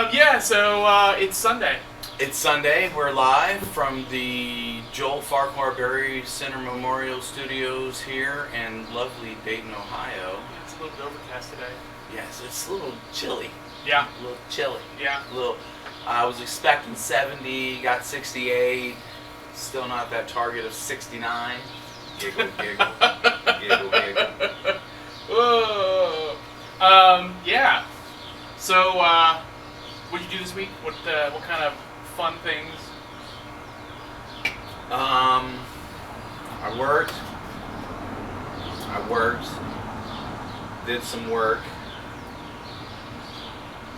It's Sunday. It's Sunday. We're live from the Joel Farquhar Berry Center Memorial Studios here in lovely Dayton, Ohio. Yeah, it's a little bit overcast today. Yes, it's a little chilly. Yeah. A little chilly. Yeah. I was expecting 70, got 68. Still not that target of 69. Giggle, giggle. Giggle, giggle. Whoa. Yeah. So, what did you do this week? What kind of fun things? I worked. Did some work.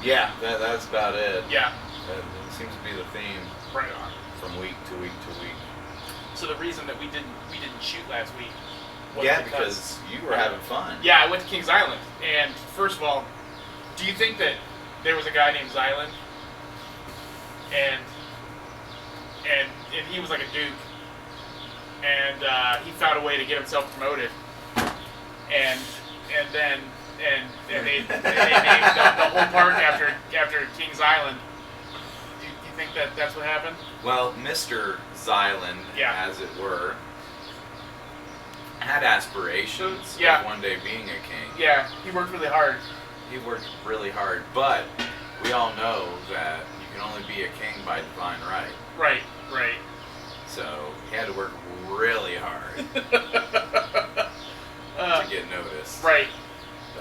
Yeah, that's about it. Yeah. That seems to be the theme. Right on. From week to week to week. So the reason that we didn't shoot last week was because you were having fun. Yeah, I went to Kings Island, and first of all, do you think that there was a guy named Zyland, and he was like a duke, and he found a way to get himself promoted, and then they named the whole park after Kings Island. Do you think that's what happened? Well, Mr. Zyland, as it were, had aspirations of one day being a king. Yeah, he worked really hard. He worked really hard, but we all know that you can only be a king by divine right. Right. So he had to work really hard to get noticed. Right.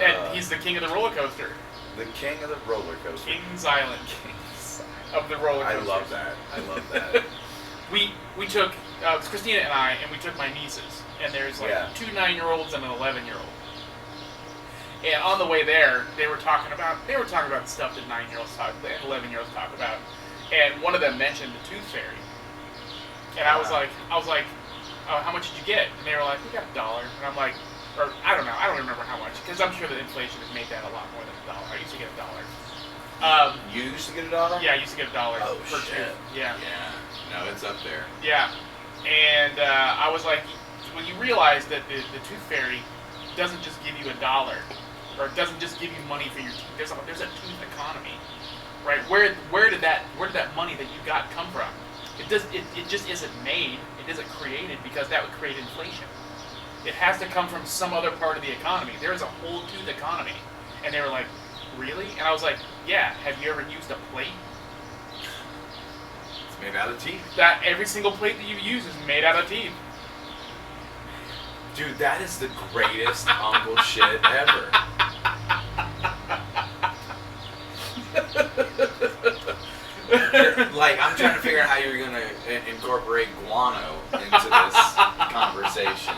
And he's the king of the roller coaster. The king of the roller coaster. Kings Island. Of the roller coaster. I love that. we took it was Christina and I, and we took my nieces, and there's like 2 9-year-olds and an 11-year-old. And on the way there, they were talking about the stuff that 9-year-olds talk and 11-year-olds talk about. And one of them mentioned the Tooth Fairy. And I was like, oh, how much did you get? And they were like, we got $1. And I'm like, or I don't know, I don't remember how much, because I'm sure that inflation has made that a lot more than $1. I used to get $1. You used to get $1? Yeah, I used to get $1 per shit. tooth. Yeah. No, it's up there. Yeah. And I was like, well, you realize that the Tooth Fairy doesn't just give you $1, or it doesn't just give you money for your teeth. There's a tooth economy, right? Where did that money that you got come from? It just isn't made. It isn't created, because that would create inflation. It has to come from some other part of the economy. There is a whole tooth economy. And they were like, really? And I was like, yeah. Have you ever used a plate? It's made out of teeth. That every single plate that you use is made out of teeth. Dude, that is the greatest uncle shit ever. Like, I'm trying to figure out how you're going to incorporate guano into this conversation.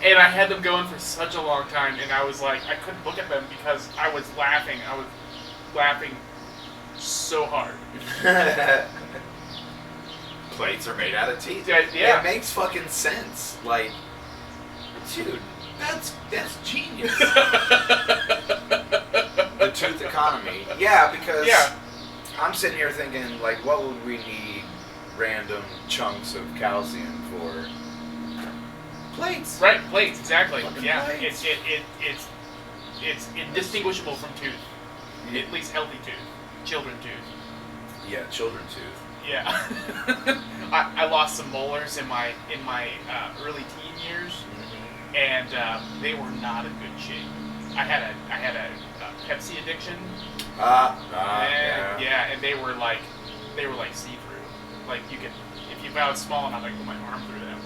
And I had them going for such a long time, and I was like, I couldn't look at them because I was laughing. I was laughing so hard. Plates are made out of teeth. Yeah. It makes fucking sense. Like, dude, that's genius. The tooth economy. Yeah, because I'm sitting here thinking, like, what would we need random chunks of calcium for? Plates. Right, plates, exactly. Plates. It's indistinguishable from tooth. At least healthy tooth. Children tooth. Yeah, children tooth. Yeah. I lost some molars in my early teen years, and they were not in good shape. I had a Pepsi addiction. And they were like see-through. Like, you could, if you bowed small enough, I could put my arm through them.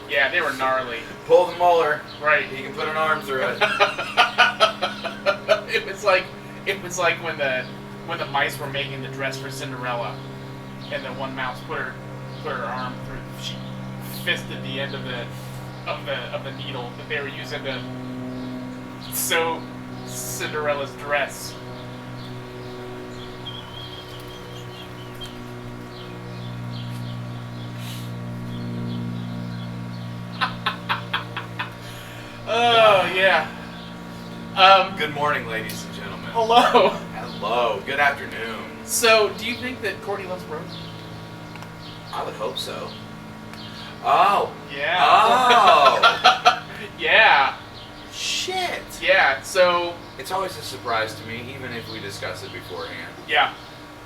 Yeah, they were gnarly. Pull the molar. Right. You can put an arm through it. It was like when the mice were making the dress for Cinderella, and the one mouse put her arm through. She fisted the end of the needle that they were using to sew Cinderella's dress. Oh, yeah. Good morning, ladies and gentlemen. Hello. Hello. Good afternoon. So, do you think that Courtney loves Brooke? I would hope so. Oh. Yeah. Oh. Yeah. Shit. Yeah, so... It's always a surprise to me, even if we discuss it beforehand. Yeah.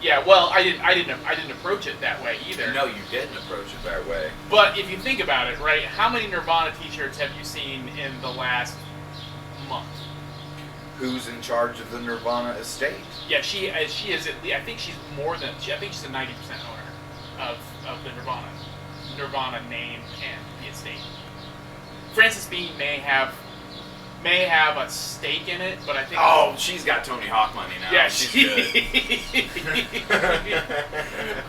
Yeah, well, I didn't approach it that way either. No, you didn't approach it that way. But if you think about it, right, how many Nirvana t-shirts have you seen in the last month? Who's in charge of the Nirvana estate? Yeah, she is at least, I think she's I think she's a 90% owner of the Nirvana name and the estate. Frances Bean may have a stake in it, but I think... Oh, she's got Tony Hawk money now. Yeah, she's good.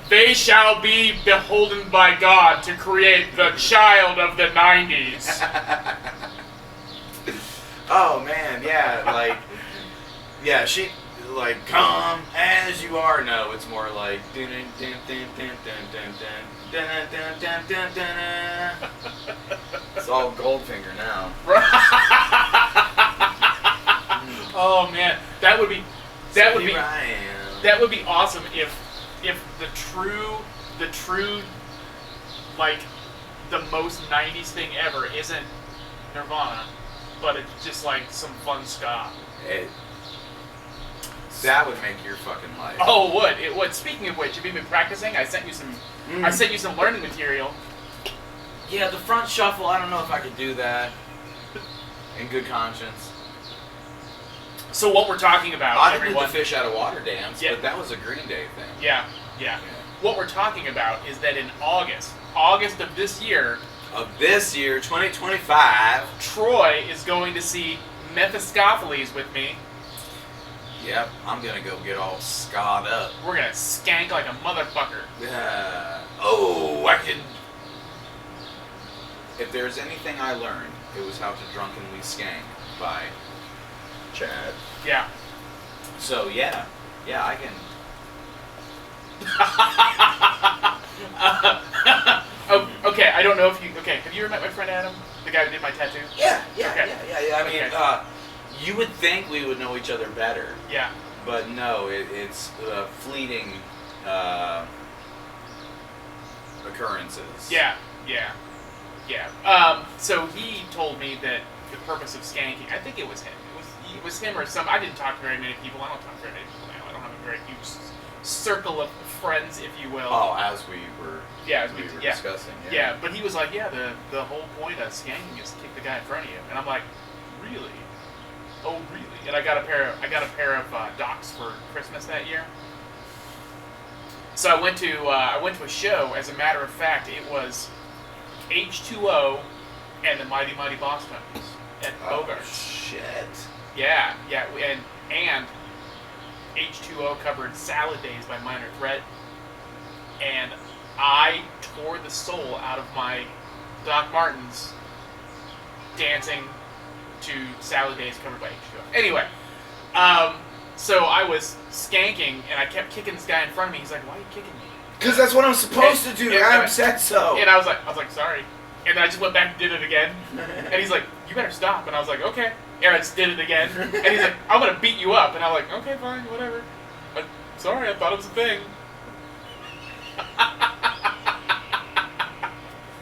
They shall be beholden by God to create the child of the 90s. Oh, man, yeah, like... Yeah, she... Like, come as you are. No, it's more like... It's all Goldfinger now. Oh man, that would be awesome if the true like the most 90s thing ever isn't Nirvana, but it's just like some fun ska. That would make your fucking life. Oh, it would. Speaking of which, have you been practicing? I sent you some learning material. Yeah, the front shuffle, I don't know if I could do that in good conscience. So what we're talking about, I everyone... did the fish out of water dance, yeah. But that was a Green Day thing. Yeah. What we're talking about is that in August of this year... 2025... Troy is going to see Mephistopheles with me. Yep, I'm gonna go get all scarred up. We're gonna skank like a motherfucker. I can... If there's anything I learned, it was how to drunkenly skank by Chad. Yeah. So, yeah, I can... Okay, I don't know if you... Okay, have you ever met my friend Adam? The guy who did my tattoo? Yeah. I mean, okay. You would think we would know each other better. Yeah. But no, it's fleeting occurrences. Yeah. So he told me that the purpose of skanking, I think it was him. It was him or some... I didn't talk to very many people. I don't talk to very many people now. I don't have a very huge circle of friends, if you will. Oh, as we were discussing. Yeah, but he was like, the whole point of skanking is to kick the guy in front of you. And I'm like, really? Oh, really? And I got a pair of Docs for Christmas that year. So I went to a show. As a matter of fact, it was H2O and the Mighty Mighty Boss Tones at Bogart. Oh, shit. Yeah, and H2O covered Salad Days by Minor Threat, and I tore the soul out of my Doc Martens dancing to Salad Days covered by H2O. Anyway, so I was skanking, and I kept kicking this guy in front of me. He's like, "Why are you kicking me?" Because that's what I'm supposed to do. Adam said so. And I was like, sorry. And then I just went back and did it again. And he's like, you better stop. And I was like, okay. And I just did it again. And he's like, I'm going to beat you up. And I'm like, okay, fine, whatever. But sorry, I thought it was a thing.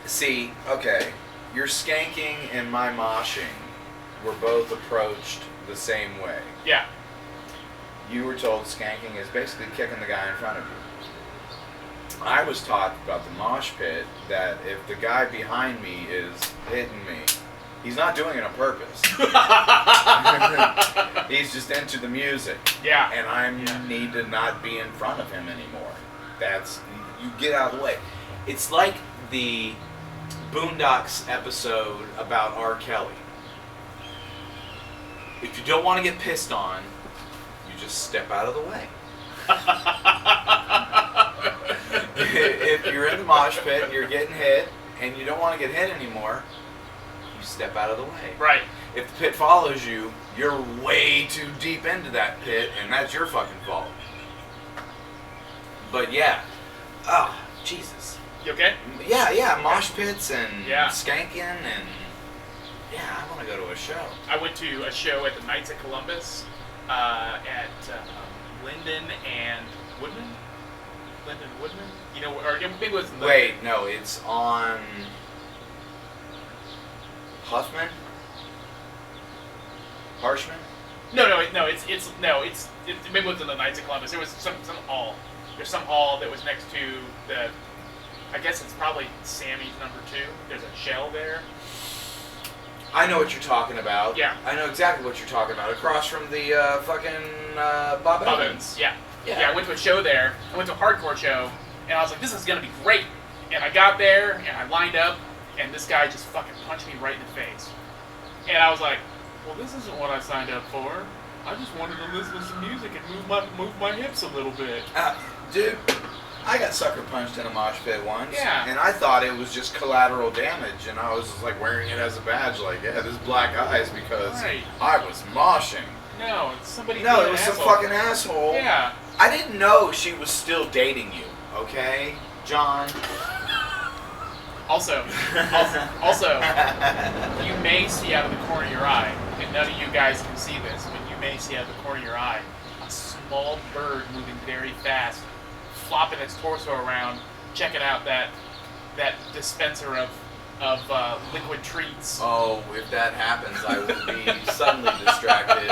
See, okay, your skanking and my moshing were both approached the same way. Yeah. You were told skanking is basically kicking the guy in front of you. I was taught about the mosh pit that if the guy behind me is hitting me, he's not doing it on purpose. He's just into the music. Yeah. And I need to not be in front of him anymore. You get out of the way. It's like the Boondocks episode about R. Kelly. If you don't want to get pissed on, you just step out of the way. If you're in the mosh pit and you're getting hit and you don't want to get hit anymore, you step out of the way. Right. If the pit follows you, you're way too deep into that pit and that's your fucking fault. But yeah. Oh, Jesus. You okay? Yeah, mosh pits and skanking and... Yeah, I want to go to a show. I went to a show at the Knights of Columbus at Linden and Woodman. You know, or maybe it was... Wait, no, it's on... Huffman? Harshman? No. It's maybe it was in the Knights of Columbus. There was some hall. There's some hall that was next to the. I guess it's probably Sammy's number 2. There's a shell there. I know what you're talking about. Yeah. I know exactly what you're talking about. Across from the fucking Bob Evans. Yeah. I went to a show there. I went to a hardcore show, and I was like, this is gonna be great. And I got there, and I lined up, and this guy just fucking punched me right in the face. And I was like, well, this isn't what I signed up for. I just wanted to listen to some music and move my hips a little bit. Dude, I got sucker punched in a mosh pit once. Yeah. And I thought it was just collateral damage, and I was just like wearing it as a badge, like, yeah, this black eyes because I was moshing. No, it's somebody. No, it was some fucking asshole. Yeah. I didn't know she was still dating you, okay, John? Also, you may see out of the corner of your eye, and none of you guys can see this, but you may see out of the corner of your eye a small bird moving very fast, flopping its torso around, checking out that dispenser of liquid treats. Oh, if that happens, I will be suddenly distracted,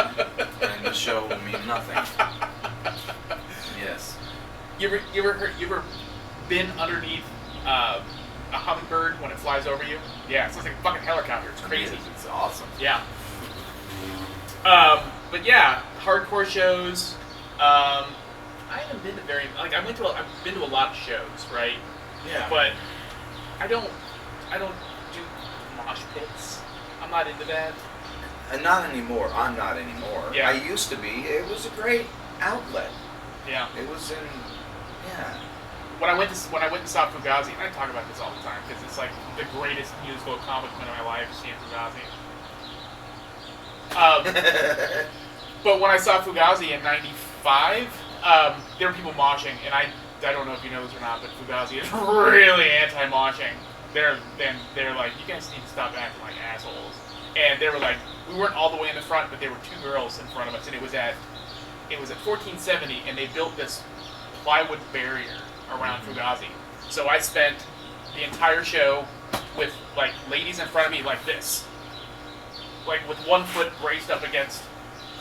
and the show will mean nothing. Yes. You ever been underneath a hummingbird when it flies over you? Yeah, it sounds like a fucking helicopter. It's crazy. It's awesome. Yeah. But yeah, hardcore shows. I haven't been to I've been to a lot of shows, right? Yeah. But I don't do mosh pits. I'm not into that. And not anymore. I'm not anymore. Yeah. I used to be. It was a great outlet. Yeah. It was in. Yeah. When I went to saw Fugazi, and I talk about this all the time because it's like the greatest musical accomplishment of my life, seeing Fugazi. But when I saw Fugazi in '95, there were people moshing, and I don't know if you know this or not, but Fugazi is really anti-moshing. They're like, you guys need to stop acting like assholes. And they were like, we weren't all the way in the front, but there were 2 girls in front of us, and it was at 1470, and they built this plywood barrier around Fugazi. So I spent the entire show with like ladies in front of me like this, like with one foot braced up against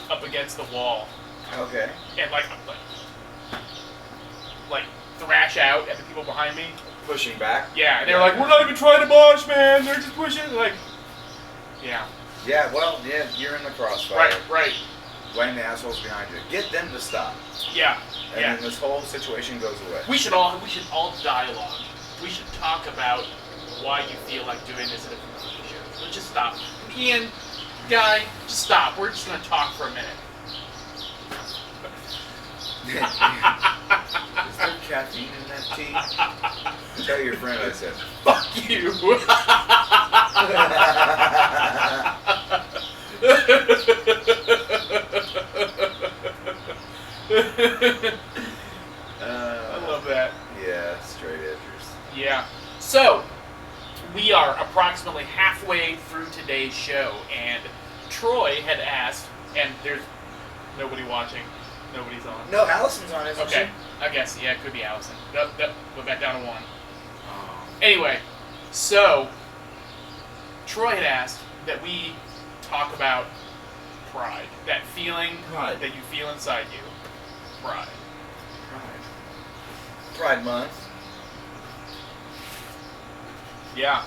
the wall. Okay. And like thrash out at the people behind me. Pushing back. Yeah, and they were like, we're not even trying to mosh, man. They're just pushing. Like, yeah. Yeah. Well, yeah. You're in the crossfire. Right. Blame the assholes behind you. Get them to stop. Yeah. And then this whole situation goes away. We should all dialogue. We should talk about why you feel like doing this at a community show. Let's just stop. Ian, guy, just stop. We're just gonna talk for a minute. Is there caffeine in that tea? Tell your friend I said, fuck you. I love that. Yeah, straight edgers. Yeah. So, we are approximately halfway through today's show, and Troy had asked, and there's nobody watching. Nobody's on. No, Allison's on, isn't Okay. she? I guess, yeah, it could be Allison. Nope, we're back down to 1. Anyway, so, Troy had asked that we talk about pride. That feeling Pride. that you feel inside you. Pride. Pride Month. Yeah.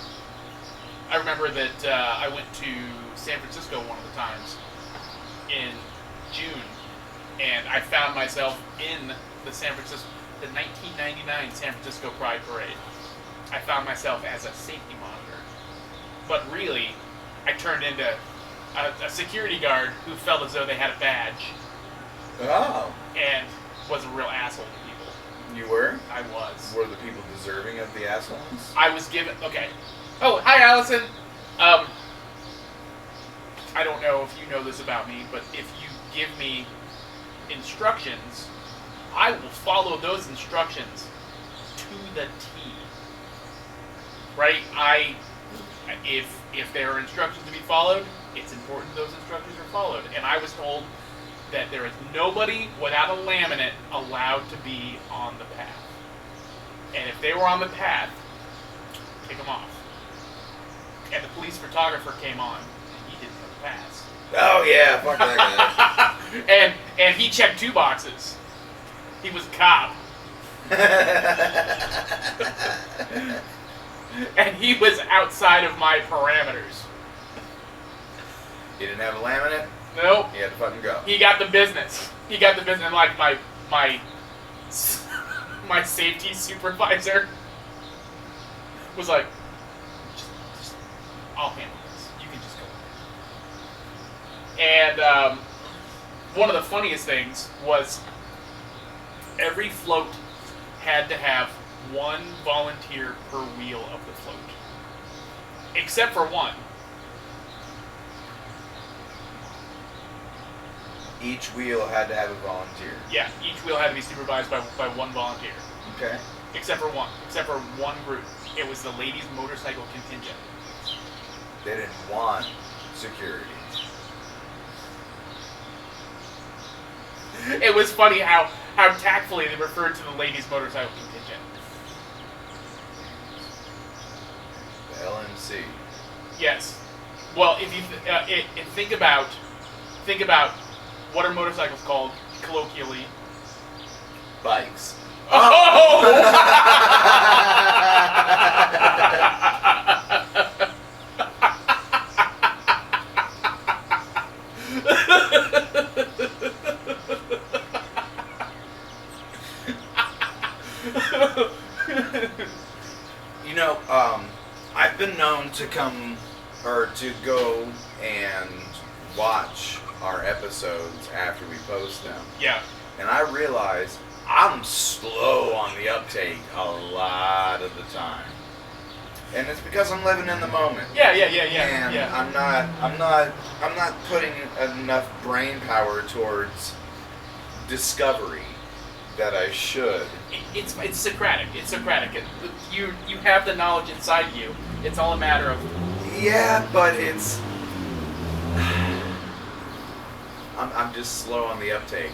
I remember that I went to San Francisco one of the times in June, and I found myself in the 1999 San Francisco Pride Parade. I found myself as a safety monitor. But really, I turned into a security guard who felt as though they had a badge. Oh. And was a real asshole to people. You were? I was. Were the people deserving of the assholes? I was given... Okay. Oh, hi, Allison. I don't know if you know this about me, but if you give me instructions, I will follow those instructions to the T. Right? If there are instructions to be followed, it's important those instructions are followed. And I was told that there is nobody without a laminate allowed to be on the path. And if they were on the path, take them off. And the police photographer came on, and he didn't have a pass. Oh yeah, fuck that and he checked 2 boxes. He was a cop. guy. And he was outside of my parameters. He didn't have a laminate. Nope. He had to fucking go. He got the business. He got the business. And like my safety supervisor was like, just I'll handle this. You can just go. And one of the funniest things was every float had to have 1 volunteer per wheel of the float. Except for one. Each wheel had to have a volunteer. Yeah, each wheel had to be supervised by 1 volunteer. Okay. Except for one group. It was the ladies' motorcycle contingent. They didn't want security. It was funny how tactfully they referred to the ladies' motorcycle contingent. The LMC. Yes. Well, if you think about what are motorcycles called colloquially? Bikes. Oh! You know, I've been known to come or to go and watch our episodes after we post them. Yeah. And I realize I'm slow on the uptake a lot of the time. And it's because I'm living in the moment. Yeah. And Yeah. I'm not putting enough brain power towards discovery that I should. It's Socratic. It's Socratic. You have the knowledge inside you. It's all a matter of. Yeah, but it's. I'm just slow on the uptake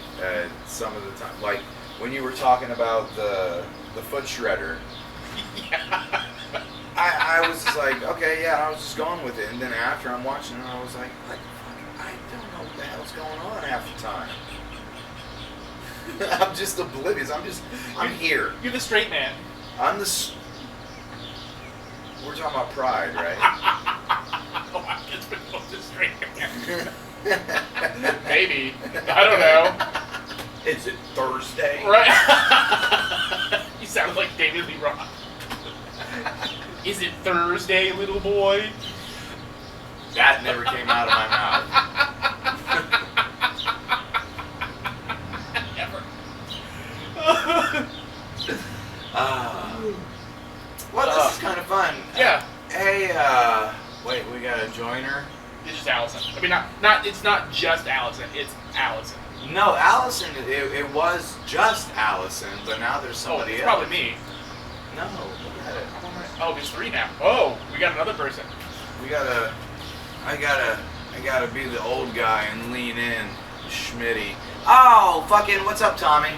some of the time. Like when you were talking about the foot shredder. Yeah. I was just like, okay, yeah, I was just going with it, and then after I'm watching it, I was like, I don't know what the hell's going on half the time. I'm just oblivious. I'm here. You're the straight man. I'm the. We're talking about pride, right? Oh, I guess we're both the straight man. Maybe. I don't know. Is it Thursday? Right. You sound like David Lee Roth. Is it Thursday, little boy? That never came out of my mouth. Never. Well, this is kind of fun. Yeah. Hey, wait, we got a joiner? It's just Allison. I mean, not. It's not just Allison. It's Allison. No, Allison, it was just Allison, but now there's somebody it's else. probably me. No, look at it. Oh, there's 3 now. Oh, we got another person. I gotta be the old guy and lean in, Schmitty. Oh, fucking, what's up, Tommy?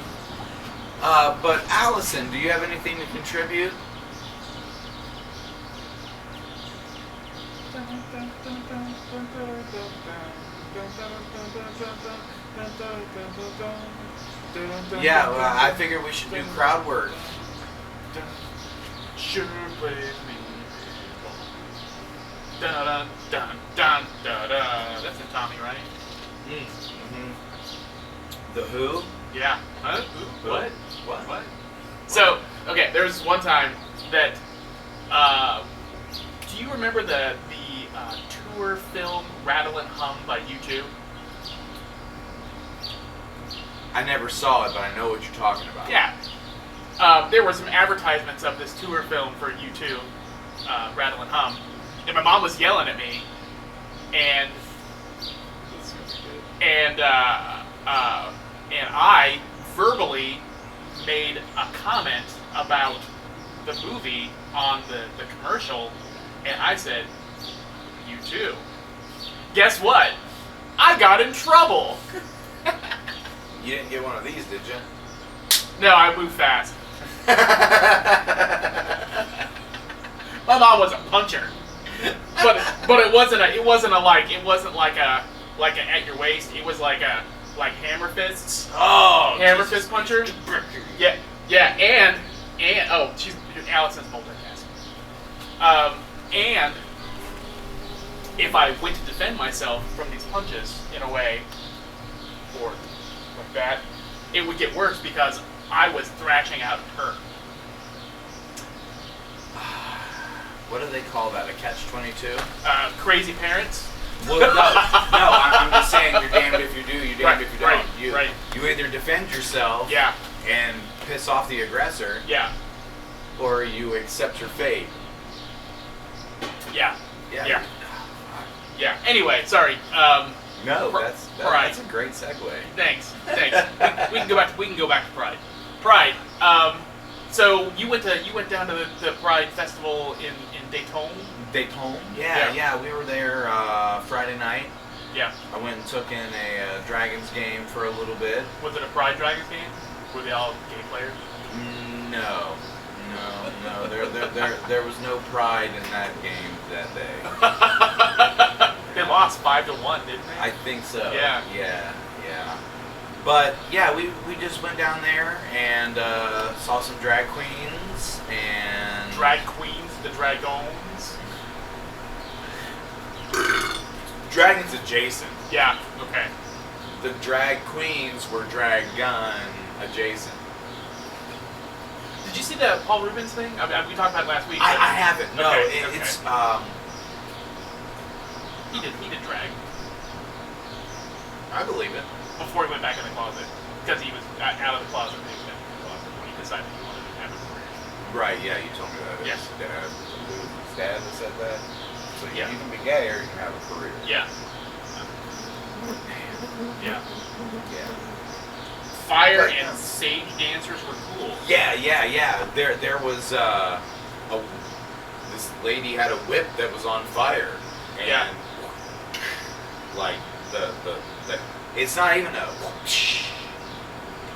But Allison, do you have anything to contribute? Yeah, well, I figured we should do crowd work. Sure plays me. Dun dun dun dun dun dun. That's in Tommy, right? Mm-hmm. The Who? Yeah. Huh? Who? What? So, okay, there was one time that. Do you remember the tour film Rattle and Hum by U2? I never saw it, but I know what you're talking about. Yeah. There were some advertisements of this tour film for U2, Rattle and Hum, and my mom was yelling at me, and I verbally made a comment about the movie on the commercial, and I said, U2. Guess what? I got in trouble. You didn't get one of these, did you? No, I moved fast. My mom was a puncher, but it wasn't like like at your waist. He was like hammer fists. Oh, Hammer fist puncher. Yeah, and Allison's multitasking. And if I went to defend myself from these punches in a way, or like that, it would get worse because I was thrashing out her. What do they call that? A catch-22? Crazy parents. Well, no, I'm just saying you're damned if you do, you're damned if you don't. You either defend yourself and piss off the aggressor, or you accept your fate. Yeah. Anyway, sorry. No, that's a great segue. Thanks. We can go back to Pride. Pride. So you went down to the Pride Festival in Dayton. Yeah. We were there Friday night. Yeah. I went and took in a Dragons game for a little bit. Was it a Pride Dragons game? Were they all gay players? No. There was no pride in that game that day. They lost 5-1, didn't they? I think so. Yeah. But yeah, we just went down there and saw some drag queens and the dragons. Dragons adjacent. Yeah. Okay. The drag queens were drag gun adjacent. Did you see the Paul Rubens thing? I mean, we talked about it last week. I haven't. No, okay. It's He did drag. I believe it. Before he went back in the closet, because he was out of the closet, when he decided he wanted to have a career. Right. Yeah, you told me that. Yes. His dad that said that. So you can be gay or you can have a career. Yeah. Fire and sage dancers were cool. Yeah. There was this lady had a whip that was on fire, and like the it's not even a whoosh.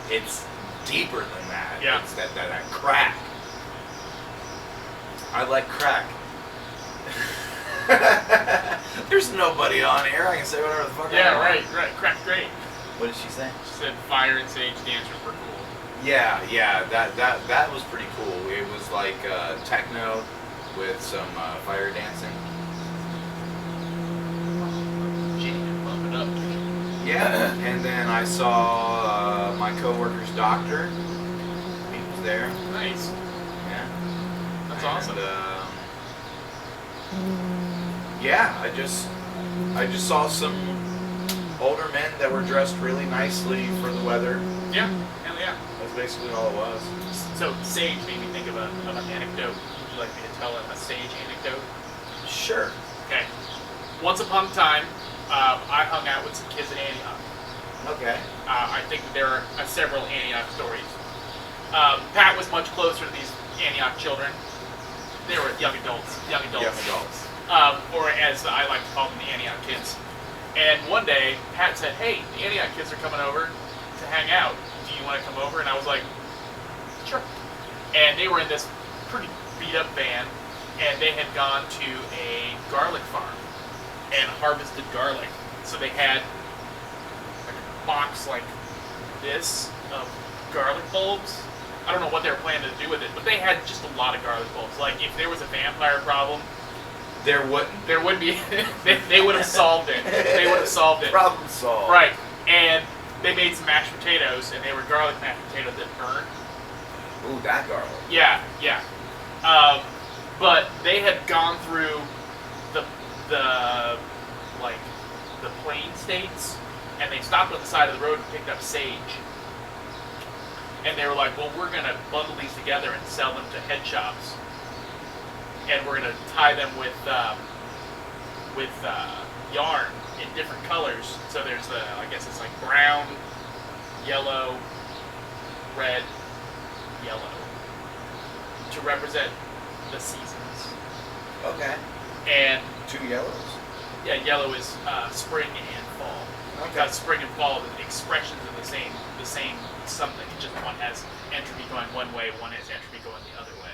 It's deeper than that. Yeah. It's that crack. I like crack. There's nobody on air. I can say whatever the fuck I want. Right. Crack's great. What did she say? She said fire and sage dancers were cool. Yeah. That was pretty cool. It was like techno with some fire dancing. Bump it up. Yeah, and then I saw my coworker's doctor. He was there. Nice. Yeah. That's awesome. Yeah, I just saw some older men that were dressed really nicely for the weather. Yeah, hell yeah. That's basically all it was. So sage made me think of an anecdote. Would you like me to tell a sage anecdote? Sure. Okay. Once upon a time, I hung out with some kids at Antioch. Okay. I think there are several Antioch stories. Pat was much closer to these Antioch children. They were young adults. Or as I like to call them, the Antioch kids. And one day, Pat said, "Hey, the Antioch kids are coming over to hang out. Do you want to come over?" And I was like, "Sure." And they were in this pretty beat-up van, and they had gone to a garlic farm and harvested garlic. So they had like a box like this of garlic bulbs. I don't know what they were planning to do with it, but they had just a lot of garlic bulbs. Like, if there was a vampire problem, there would be. they would have solved it. Problem solved. Right. And they made some mashed potatoes, and they were garlic mashed potatoes that burned. Ooh, that garlic. Yeah. But they had gone through the plain states, and they stopped on the side of the road and picked up sage. And they were like, "Well, we're gonna bundle these together and sell them to head shops, and we're gonna tie them with yarn in different colors. So there's I guess it's like brown, yellow, red, yellow, to represent the seasons." Okay. And 2 yellows. Yeah, yellow is spring and fall. Okay. Because spring and fall are the expressions of the same something. Just one has entropy going one way, one has entropy going the other way.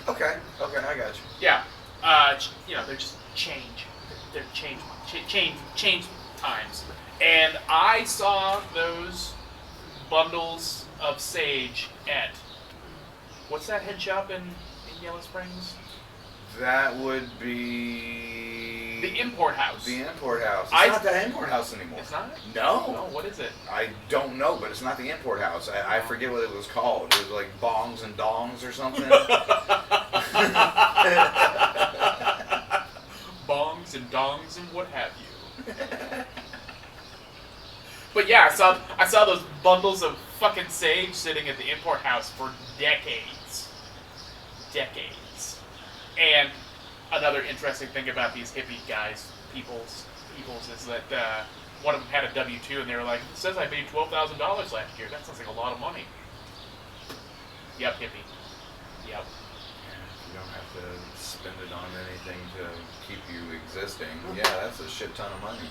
Okay, I got you. Yeah. They're just change. They're change times. And I saw those bundles of sage at, what's that head shop in Yellow Springs? That would be... The Import House. The Import House. It's not that Import House anymore. It's not? No. No, what is it? I don't know, but it's not the Import House. I forget what it was called. It was like Bongs and Dongs or something. Bongs and dongs and what have you. But yeah, I saw those bundles of fucking sage sitting at the Import House for decades. Decades. And another interesting thing about these hippie guys, peoples, is that one of them had a W-2 and they were like, it says I made $12,000 last year. That sounds like a lot of money. Yep, hippie. Yep. You don't have to spend it on anything to keep you existing. Yeah, that's a shit ton of money.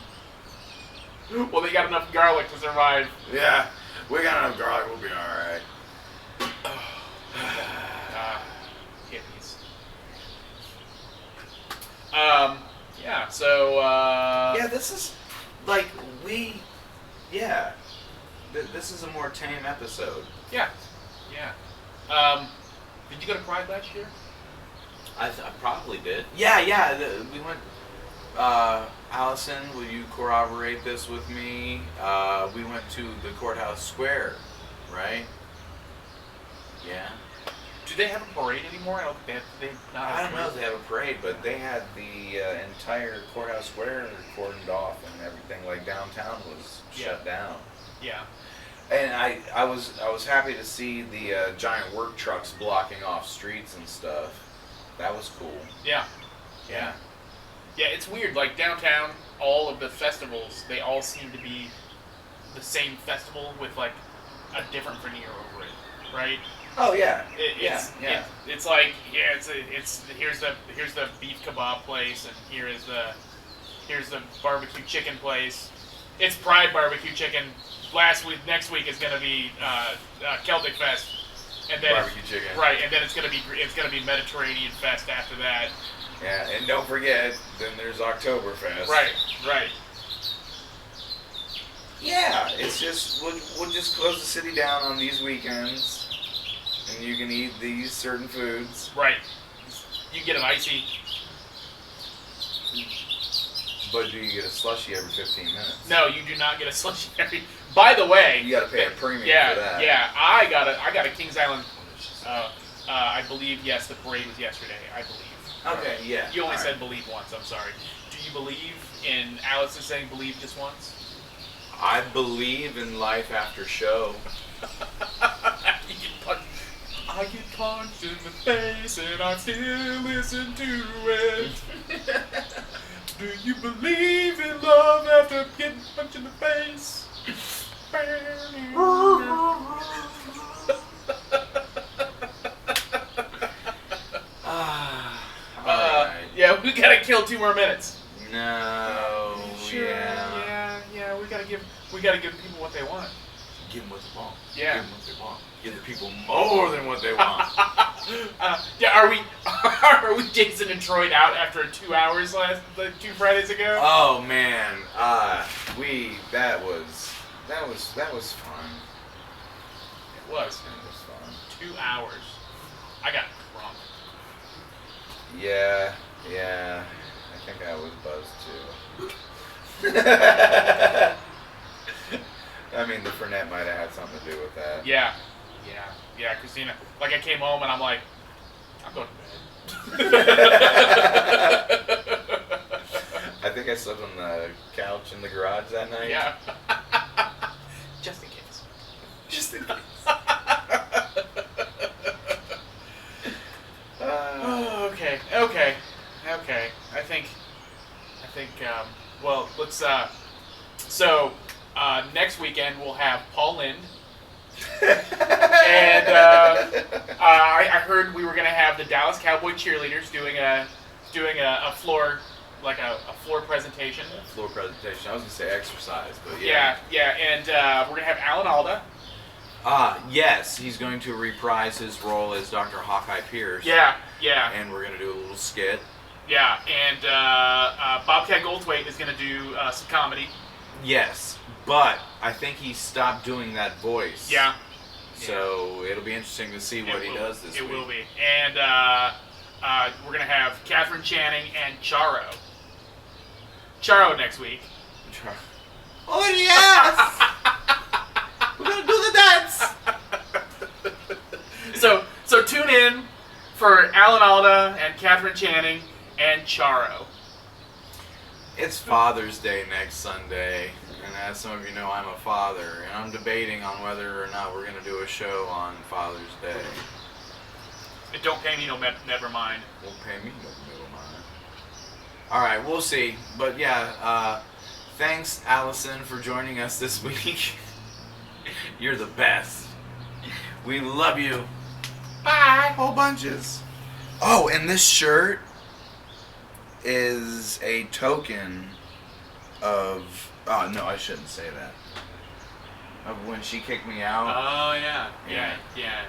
Well, they got enough garlic to survive. Yeah, we got enough garlic. We'll be all right. Hippies. Yeah. So. Yeah, this is like this is a more tame episode. Yeah. Yeah. Did you go to Pride last year? I probably did. Yeah. We went. Allison, will you corroborate this with me? We went to the courthouse square, right? Yeah. Do they have a parade anymore? I don't know if they have a parade, but they had the entire courthouse square cordoned off and everything. Like downtown was shut down. Yeah. And I was happy to see the giant work trucks blocking off streets and stuff. That was cool. Yeah. Yeah. Yeah, it's weird. Like downtown, all of the festivals, they all seem to be the same festival with like a different veneer over it, right? Oh yeah. It's like it's here's the beef kebab place, and here's the barbecue chicken place. It's Pride barbecue chicken. Next week is gonna be Celtic Fest, and then barbecue chicken. Right, and then it's gonna be Mediterranean Fest after that. Yeah, and don't forget, then there's Oktoberfest. Right. Yeah, it's just we'll just close the city down on these weekends, and you can eat these certain foods. Right. You get an icy. But do you get a slushie every 15 minutes? No, you do not get a slushie every. By the way, you got to pay a premium for that. Yeah, I got a Kings Island. I believe yes, the parade was yesterday. I believe. Okay, yeah. You only said believe once. I'm sorry. Do you believe in Alice is saying believe just once? I believe in life after show. I get punched in the face and I still listen to it. Do you believe in love after getting punched in the face? Yeah, we gotta kill 2 more minutes. No. Sure. Yeah. We gotta give people what they want. Give them what they want. Yeah. Give them what they want. Give the people more than what they want. Are we Jason and Troy out after 2 hours 2 Fridays ago? Oh man, that was fun. It was. It was fun. 2 hours. I got drunk. Yeah. I think I was buzzed too. I mean, the Fernet might have had something to do with that. Yeah, Christina. Like, I came home and I'm like, I'm going to bed. I think I slept on the couch in the garage that night. Yeah. Just in case. Just in case. Okay. I think. Well, let's. So, next weekend we'll have Paul Lind. And I heard we were gonna have the Dallas Cowboy cheerleaders doing a floor, like a floor presentation. Floor presentation. I was gonna say exercise, but yeah. And we're gonna have Alan Alda. Yes, he's going to reprise his role as Dr. Hawkeye Pierce. Yeah. And we're gonna do a little skit. Yeah, and Bobcat Goldthwait is gonna do some comedy. Yes, but I think he stopped doing that voice. Yeah. So it'll be interesting to see what he does this week. It will be. And we're going to have Catherine Channing and Charo. Charo next week. Oh, yes! We're going to do the dance! So tune in for Alan Alda and Catherine Channing and Charo. It's Father's Day next Sunday, and as some of you know, I'm a father, and I'm debating on whether or not we're going to do a show on Father's Day. Don't pay me no never mind. Won't pay me no middle mind. Alright, we'll see. But yeah, thanks, Allison, for joining us this week. You're the best. We love you. Bye. Whole bunches. Oh, and this shirt is a token of... Oh, no, I shouldn't say that. Of when she kicked me out. Oh, yeah. Yeah.